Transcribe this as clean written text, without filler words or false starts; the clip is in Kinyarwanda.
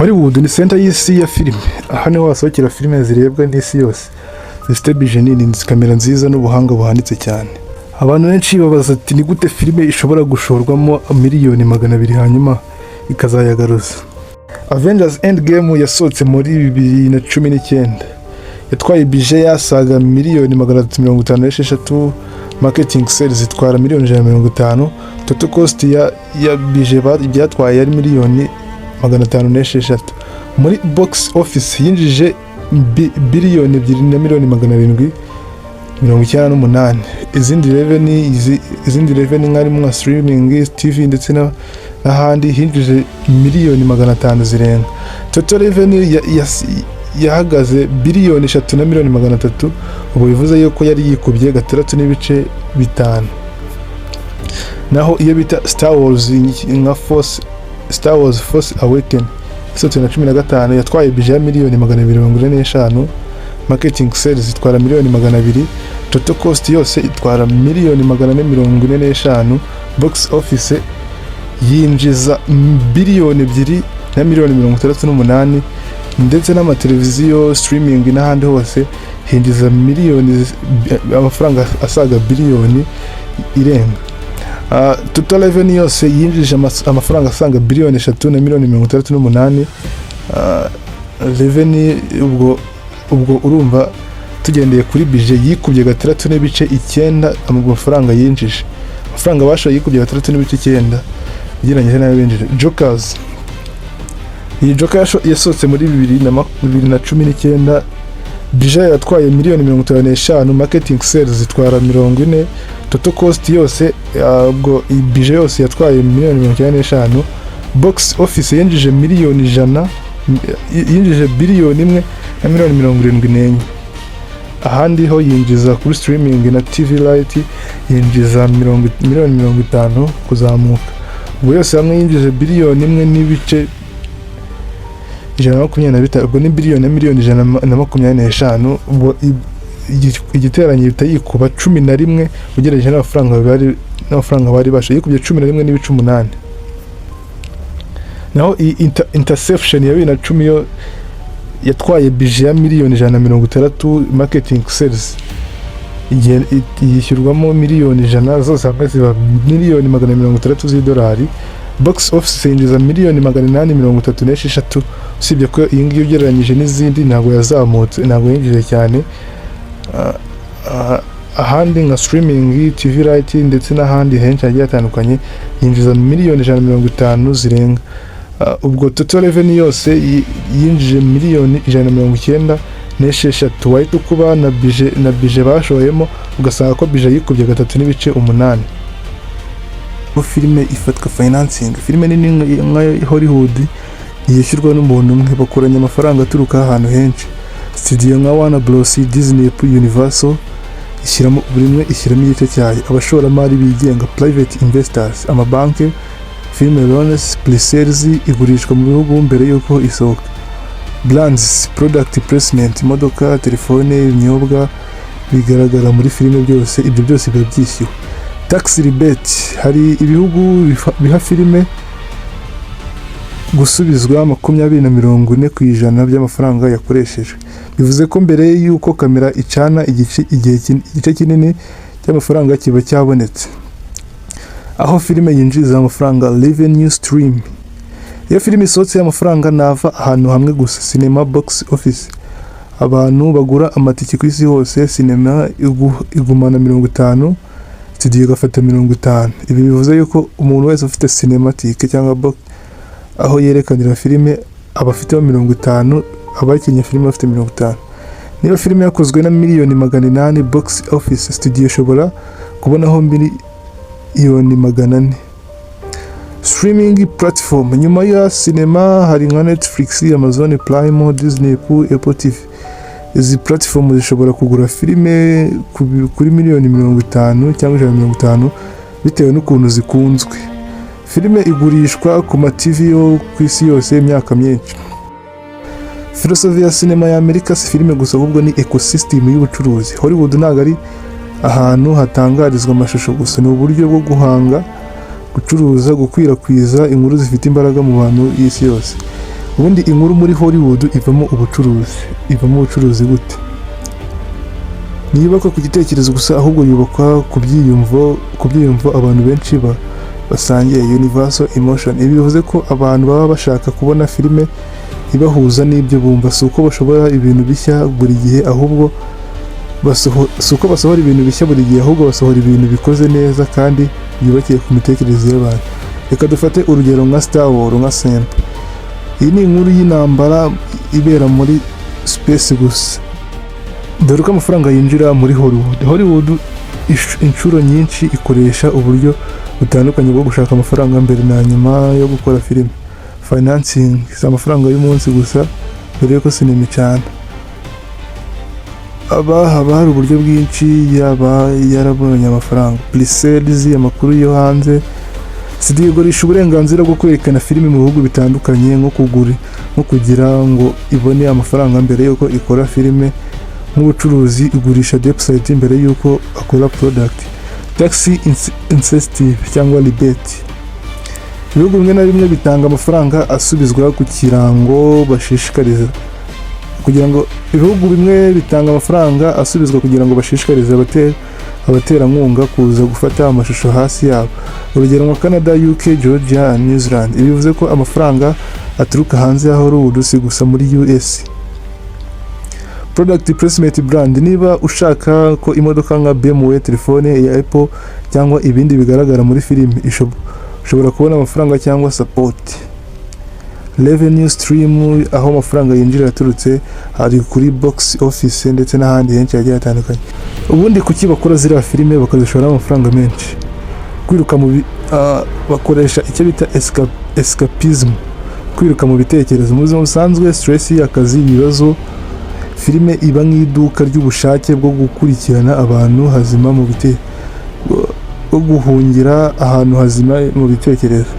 Hollywood ni center y'isi ya filime. Aha niho hasohokera filime zirebwa n'isi yose, zifite budget nini, kamera nziza n'ubuhanga buhanitse cyane. Abantu benshi babaza ati ni gute filime ishobora gushorwamo miliyoni 200 hanyuma ikazayagaruza. Avengers Endgame yasohotse muri 2019, yatwaye budget yasaga miliyoni 356, marketing sales zitwara miliyoni 150, total cost ya budget byatwaye yari miliyoni 506. Muri box office yinjije biliyoni 2 na miliyoni 798. Izindi revenue nkarimo nka streaming, TV ndetse n'ahandi hinjije miliyoni 500 zirenga. Total revenue yahagaze biliyoni 3 na miliyoni 300, ubu bivuze yuko yari yikubye 3.5. Naho iyo bita Star Wars nka Star Wars Force Awakens isohotse na 2015 yatwaye budget ya miliyoni 245, marketing sales zitwara miliyoni 200, total cost yose itwara miliyoni 445, box office yinjiza biliyoni 2 na miliyoni 68, ndetse n'amateleviziyo, streaming n'ahandi hose hinjiza miliyoni, amafaranga asaga biliyoni irenga. Total revenue yose yinjije amafaranga asanga biliyoni 3 na miliyoni 68. Revenue ubwo urumva tugendeye kuri budget yikubye 3.9 amafaranga yinjije. Amafaranga bashoye yikubye 3.9 ugereranyije nayo binjije. Jokers, iyi Joker yasohotse muri 2019, budget yatwaye miliyoni 55, marketing sales zitwara 40, total cost yose ubwo budget yose yatwaye miliyoni 55, box office yinjije miliyoni 100, yinjije biliyoni 1 na miliyoni 74. Ahandi ho yinjiza kuri streaming na TV light yinjiza miliyoni 50 kuzamuka. Ubwo yose hamwe yinjije biliyoni 1 n'ibice 125, ubwo ni biliyoni na miliyoni 125. Ubwo igiteranye bitayikuba 11 ugereranije n'amafaranga bari bashoye, yikubye 11 n'ibice 8. Naho Interception ya 2010 yo yatwaye budget ya miliyoni 160, marketing sales yishyurwamo miliyoni 100, zose hamwe ziba miliyoni 160 z'idolari. Box office yinjiza miliyoni 836, usibye ko iyi ngiyi ugereranyije n'izindi ntabwo yazamutse, ntabwo yinjije cyane. Ahandi nka streaming, TV light ndetse n'ahandi henshi hagiye hatandukanye yinjiza miliyoni 150 zirenga. Ubwo total revenue yose yinjije miliyoni 196, wahita ukuba na budget bashoyemo ugasanga ko budget yikubye 3.8. Filime ifatwa financing. Filime nini nka Hollywood yishyurwa n'umuntu umwe, bakoranya amafaranga aturuka ahantu henshi. Studio nka Warner Bros, Disney, Universal ishyiramo buri umwe ishyiramo igice cyayo. Abashoramari bigenga, private investors, amabanki, film loans, pre-sales igurishwa mu bihugu mbere yuko isohoka. Brands, product placement, imodoka, telefone, ibinyobwa bigaragara muri filime byose, ibyo byose biba byishyuwe. Tax rebate, hari ibihugu biha filime gusubizwa 20 na 40% by'amafaranga yakoreshejwe. Bivuze ko mbere yuko kamera icana igice kinini cy'amafaranga kiba cyabonetse. Aho filime yinjiza amafaranga, revenue stream. Iyo filime isohotse amafaranga nava ahantu hamwe gusa, cinema box office. Abantu bagura amatike ku isi hose, cinema igumana 50, studio gafata 50. Ibi bivuze yuko umuntu wese ufite cinematic cyangwa box aho yerekanira filime abafiteho 50, abakinnye filime bafite 50. Niba filime yakozwe na miliyoni 800, box office studio ishobora kubonaho miliyoni 400. Streaming platform, nyuma ya cinema hari nka Netflix, Amazon Prime, Disney, Apple TV. Izi platform zishobora kugura filime kuri miliyoni 50 cyangwa 150 bitewe n'ukuntu zikunzwe. Filime igurishwa ku ma TV yo ku isi yose imyaka myinshi. Philosophy ya cinema ya Amerika si filime gusa, ahubwo ni ecosystem y'ubucuruzi. Hollywood ntabwo ari ahantu hatangarizwa amashusho gusa, ni uburyo bwo guhanga, gucuruza, gukwirakwiza inkuru zifite imbaraga mu bantu y'isi yose. Ubundi inkuru muri Hollywood ivamo ubucuruzi gute? Ntiyubakwa ku gitekerezo gusa, ahubwo yubakwa ku byiyumvo abantu benshi basangiye, universal emotion. Ibi bivuze ko abantu baba bashaka kubona filime ibahuza n'ibyo bumva. Si uko bashobora ibintu bishya buri gihe, ahubwo basohora ibintu bikoze neza kandi byubakiye ku mitekerereze y'abantu. Reka dufate urugero nka Star Wars, nka Sempe. Iyi ni inkuru y'intambara ibera muri space gusa. Dore ko amafaranga yinjira muri Hollywood inshuro nyinshi ikoresha uburyo butandukanye bwo gushaka amafaranga mbere na nyuma yo gukora filime. Financing si amafaranga y'umunsi gusa, dore ko sinema cyane haba hari uburyo bwinshi, yaba yarabonye amafaranga, pre-sales, amakuru yo hanze. Studio igurisha uburenganzira bwo kwerekana filime mu bihugu bitandukanye, nko kugira ngo ibone amafaranga mbere yuko ikora filime. Nk'ubucuruzi igurisha website mbere yuko akora product. Tax incentive cyangwa rebate. Ibihugu bimwe na bimwe bitanga amafaranga asubizwa ku kirango bashishikariza kugira ngo bashishikarize abaterankunga kuza gufata amashusho hasi yabo. Urugero nka Canada, UK, Georgia, New Zealand. Ibi bivuze ko amafaranga aturuka hanze ya Hollywood si gusa muri US. Product placement brand. Niba ushaka ko imodoka nka BMW, telefone ya Apple cyangwa ibindi bigaragara muri filime, ushobora kubona amafaranga cyangwa support. Revenue stream, aho amafaranga yinjira yaturutse, hari kuri box office ndetse n'ahandi henshi hagiye hatandukanye. Ubundi kuki bakora ziriya filime bakazishora amafaranga menshi? Bakoresha icyo bita escapism, kwiruka mu bitekerezo. Mu buzima busanzwe stress y'akazi, ibibazo, filime iba nk'iduka ry'ubushake bwo gukurikirana abantu hazima bwo guhungira ahantu hazima mu bitekerezo.